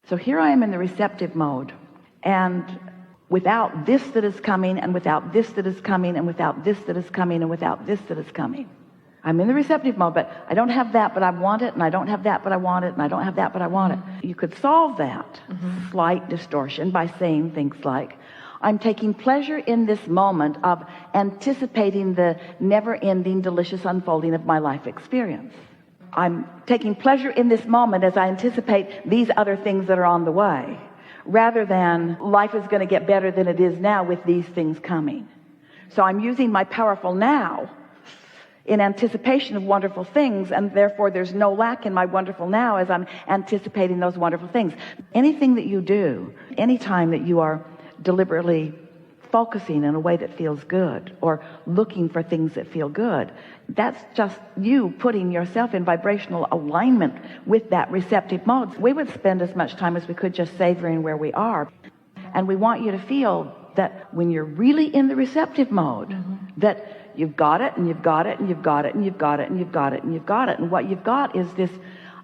So here I am in the receptive mode, and without this that is coming, and without this that is coming, and without this that is coming, and without this that is coming. I'm in the receptive mode, but I don't have that, but I want it, and I don't have that, but I want it, and I don't have that, but I want it. You could solve that slight distortion by saying things like, I'm taking pleasure in this moment of anticipating the never-ending, delicious unfolding of my life experience. I'm taking pleasure in this moment as I anticipate these other things that are on the way, rather than life is going to get better than it is now with these things coming. So I'm using my powerful now in anticipation of wonderful things, and therefore there's no lack in my wonderful now as I'm anticipating those wonderful things. Anything that you do, anytime that you are deliberately focusing in a way that feels good, or looking for things that feel good, that's just you putting yourself in vibrational alignment with that receptive mode. We would spend as much time as we could just savoring where we are. And we want you to feel that when you're really in the receptive mode, that you've got it, and you've got it, and you've got it, and you've got it, and you've got it, and you've got it. And what you've got is this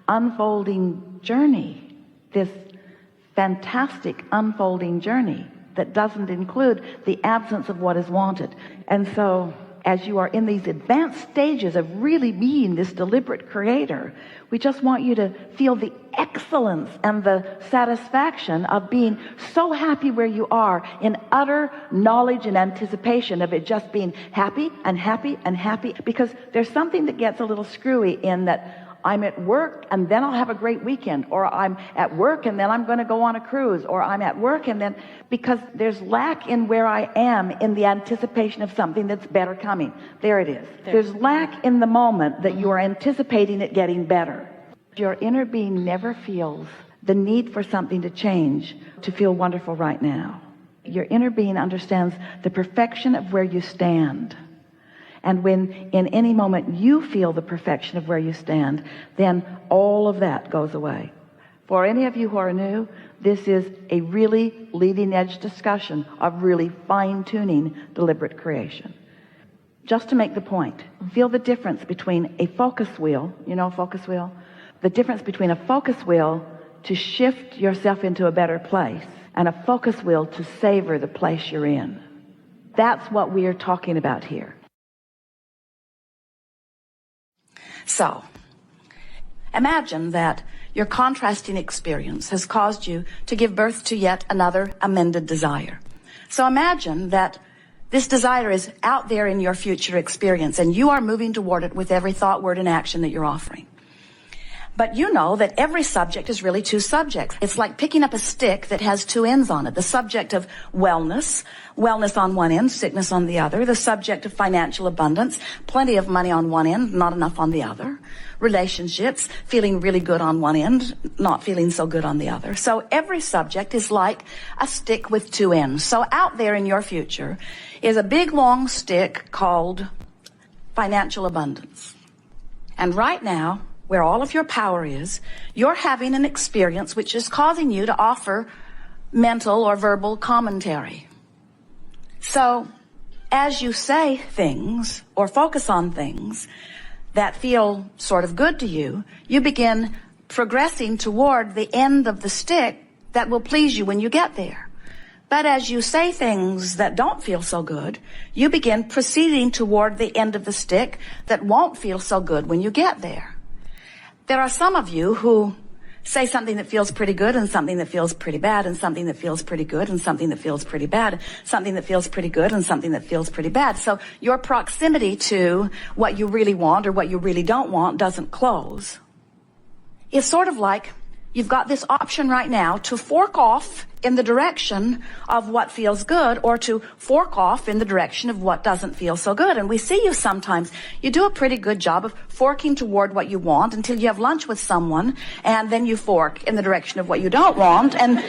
unfolding journey, this fantastic unfolding journey that doesn't include the absence of what is wanted. And so as you are in these advanced stages of really being this deliberate creator, we just want you to feel the excellence and the satisfaction of being so happy where you are, in utter knowledge and anticipation of it just being happy and happy and happy. Because there's something that gets a little screwy in that I'm at work and then I'll have a great weekend, or I'm at work and then I'm going to go on a cruise, or I'm at work and then, because there's lack in where I am in the anticipation of something that's better coming. There it is. There's lack in the moment that you are anticipating it getting better. Your inner being never feels the need for something to change to feel wonderful right now. Your inner being understands the perfection of where you stand. And when in any moment you feel the perfection of where you stand, then all of that goes away. For any of you who are new, this is a really leading edge discussion of really fine-tuning deliberate creation. Just to make the point, feel the difference between a focus wheel, you know, focus wheel? The difference between a focus wheel to shift yourself into a better place and a focus wheel to savor the place you're in. That's what we are talking about here. So, imagine that your contrasting experience has caused you to give birth to yet another amended desire. So imagine that this desire is out there in your future experience, and you are moving toward it with every thought, word, and action that you're offering. But you know that every subject is really two subjects. It's like picking up a stick that has two ends on it. The subject of wellness on one end, sickness on the other. The subject of financial abundance, plenty of money on one end, not enough on the other. Relationships, feeling really good on one end, not feeling so good on the other. So every subject is like a stick with two ends. So out there in your future is a big long stick called financial abundance. And right now, where all of your power is, you're having an experience which is causing you to offer mental or verbal commentary. So as you say things or focus on things that feel sort of good to you, you begin progressing toward the end of the stick that will please you when you get there. But as you say things that don't feel so good, you begin proceeding toward the end of the stick that won't feel so good when you get there. There are some of you who say something that feels pretty good and something that feels pretty bad and something that feels pretty good and something that feels pretty bad, something that feels pretty good and something that feels pretty bad. So your proximity to what you really want or what you really don't want doesn't close. It's sort of like you've got this option right now to fork off in the direction of what feels good, or to fork off in the direction of what doesn't feel so good. And we see you sometimes, you do a pretty good job of forking toward what you want until you have lunch with someone, and then you fork in the direction of what you don't want, and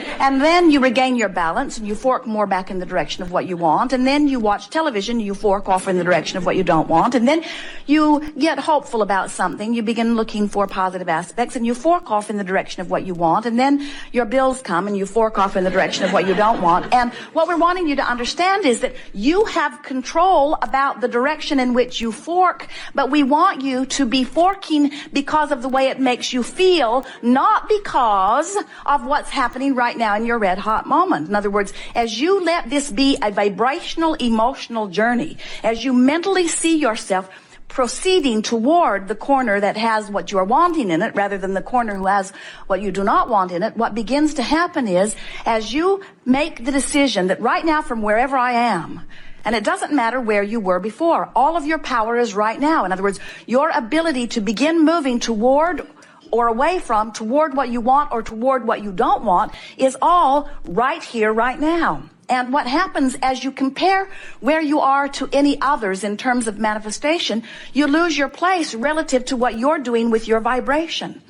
then you regain your balance and you fork more back in the direction of what you want, and then you watch television, you fork off in the direction of what you don't want, and then you get hopeful about something, you begin looking for positive aspects, and you fork off in the direction of what you want, and then your bills come and you fork off off in the direction of what you don't want. And what we're wanting you to understand is that you have control about the direction in which you fork, but we want you to be forking because of the way it makes you feel, not because of what's happening right now in your red hot moment. In other words, as you let this be a vibrational, emotional journey, as you mentally see yourself proceeding toward the corner that has what you're wanting in it rather than the corner who has what you do not want in it, what begins to happen is, as you make the decision that right now from wherever I am, and it doesn't matter where you were before, all of your power is right now. In other words, your ability to begin moving toward or away from, toward what you want or toward what you don't want, is all right here, right now. And what happens as you compare where you are to any others in terms of manifestation, you lose your place relative to what you're doing with your vibration.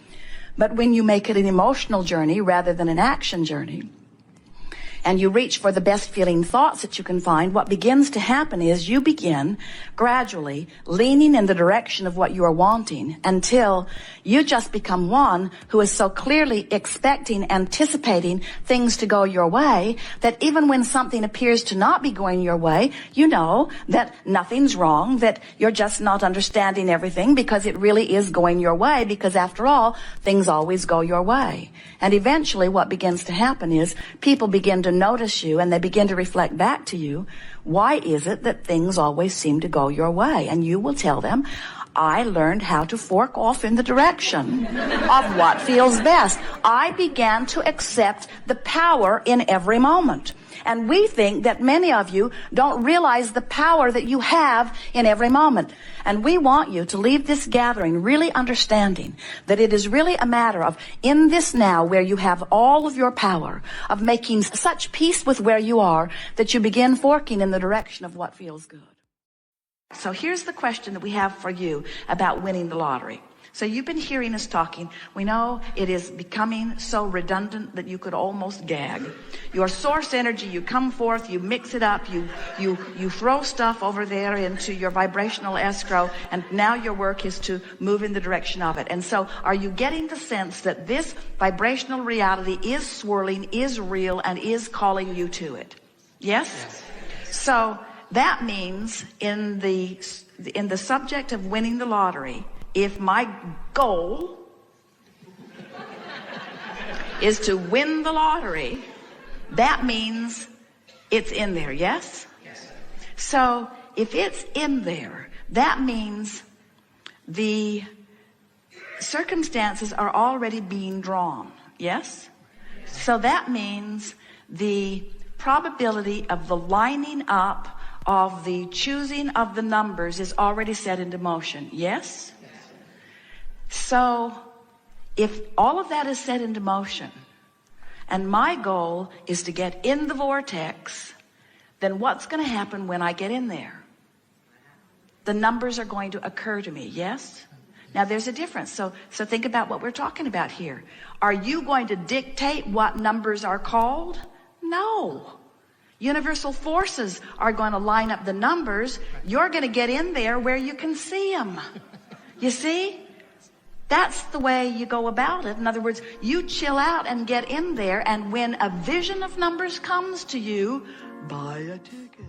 But when you make it an emotional journey rather than an action journey, and you reach for the best feeling thoughts that you can find, what begins to happen is you begin gradually leaning in the direction of what you are wanting until you just become one who is so clearly expecting, anticipating things to go your way, that even when something appears to not be going your way, you know that nothing's wrong, that you're just not understanding everything because it really is going your way, because after all, things always go your way. And eventually what begins to happen is people begin to notice you and they begin to reflect back to you, why is it that things always seem to go your way? And you will tell them, I learned how to fork off in the direction of what feels best. I began to accept the power in every moment. And we think that many of you don't realize the power that you have in every moment. And we want you to leave this gathering really understanding that it is really a matter of, in this now where you have all of your power, of making such peace with where you are that you begin forking in the direction of what feels good. So here's the question that we have for you about winning the lottery. So you've been hearing us talking. We know it is becoming so redundant that you could almost gag. Your source energy, you come forth, you mix it up, you throw stuff over there into your vibrational escrow, and now your work is to move in the direction of it. And so are you getting the sense that this vibrational reality is swirling, is real, and is calling you to it? Yes? So that means in the subject of winning the lottery, if my goal is to win the lottery, that means it's in there, yes? Yes. So if it's in there, that means the circumstances are already being drawn, yes? So that means the probability of the lining up of the choosing of the numbers is already set into motion, yes? So if all of that is set into motion and my goal is to get in the vortex, then what's going to happen when I get in there? The numbers are going to occur to me, yes? Now there's a difference. So think about what we're talking about here. Are you going to dictate what numbers are called? No. Universal forces are going to line up the numbers. You're going to get in there where you can see them. You see? That's the way you go about it. In other words, you chill out and get in there, and when a vision of numbers comes to you, buy a ticket.